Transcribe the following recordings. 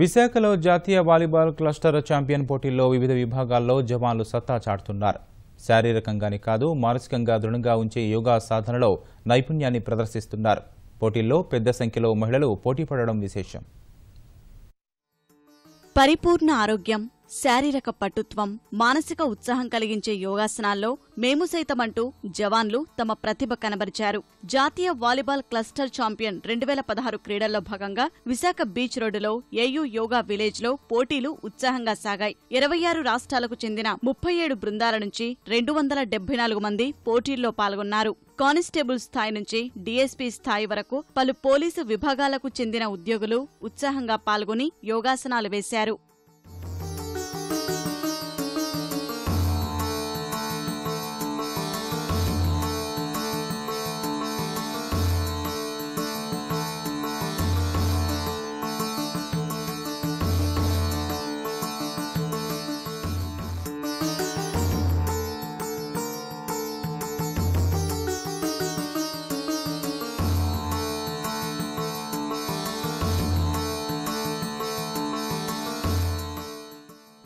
విశాఖలో జాతీయ volleyball cluster champion పోటీల్లో వివిధ విభాగాల్లో జవాన్లు సత్తా చాటుతున్నారు. శారీరకంగానే కాదు మానసికంగా దృఢంగా ఉంచే యోగా సాధనలో నైపుణ్యాన్ని ప్రదర్శిస్తున్నారు. పోటీల్లో పెద్ద సంఖ్యలో మహిళలు పోటీ పడడం విశేషం. పరిపూర్ణ ఆరోగ్యం, శారీరక పటుత్వం, మానసిక ఉత్సాహం కలిగించే యోగాసనాల్లో మేము సైతమంటూ జవాన్లు తమ ప్రతిభ కనబరిచారు. జాతీయ వాలీబాల్ క్లస్టర్ ఛాంపియన్ 2016 క్రీడల్లో భాగంగా విశాఖ బీచ్ రోడ్డులో ఏయూ యోగా విలేజ్ లో పోటీలు ఉత్సాహంగా సాగాయి. 26 రాష్ట్రాలకు చెందిన 37 బృందాల నుంచి 274 మంది పోటీల్లో పాల్గొన్నారు. కానిస్టేబుల్ స్థాయి నుంచి డీఎస్పీ స్థాయి వరకు పలు పోలీసు విభాగాలకు చెందిన ఉద్యోగులు ఉత్సాహంగా పాల్గొని యోగాసనాలు వేశారు.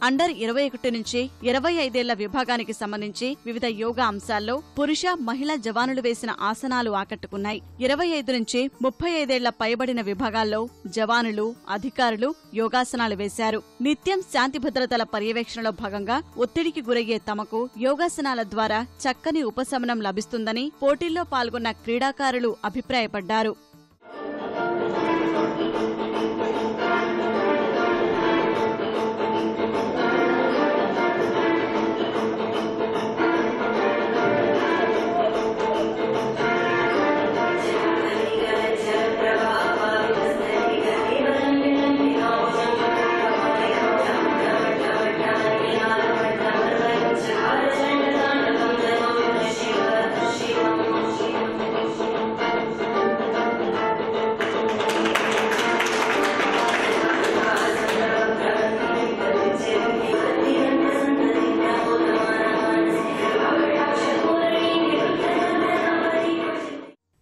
అండర్ 21 నుంచి 25 ఏళ్ల విభాగానికి సంబంధించి వివిధ యోగా అంశాల్లో పురుష, మహిళా జవానులు వేసిన ఆసనాలు ఆకట్టుకున్నాయి. 25 నుంచి 35 ఏళ్ల పైబడిన విభాగాల్లో జవానులు, అధికారులు యోగాసనాలు వేశారు. నిత్యం శాంతి భద్రతల పర్యవేక్షణలో భాగంగా ఒత్తిడికి గురయ్యే తమకు యోగాసనాల ద్వారా చక్కని ఉపశమనం లభిస్తుందని పోటీల్లో పాల్గొన్న క్రీడాకారులు అభిప్రాయపడ్డారు.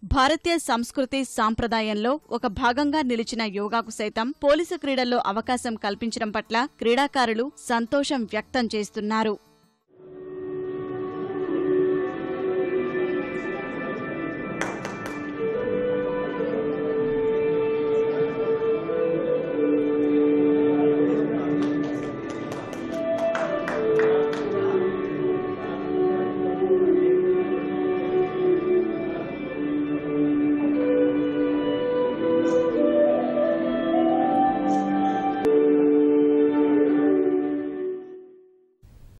భారతీయ సంస్కృతి సాంప్రదాయంలో ఒక భాగంగా నిలిచిన యోగాకు సైతం పోలీసు క్రీడల్లో అవకాశం కల్పించడం పట్ల క్రీడాకారులు సంతోషం వ్యక్తం చేస్తున్నారు.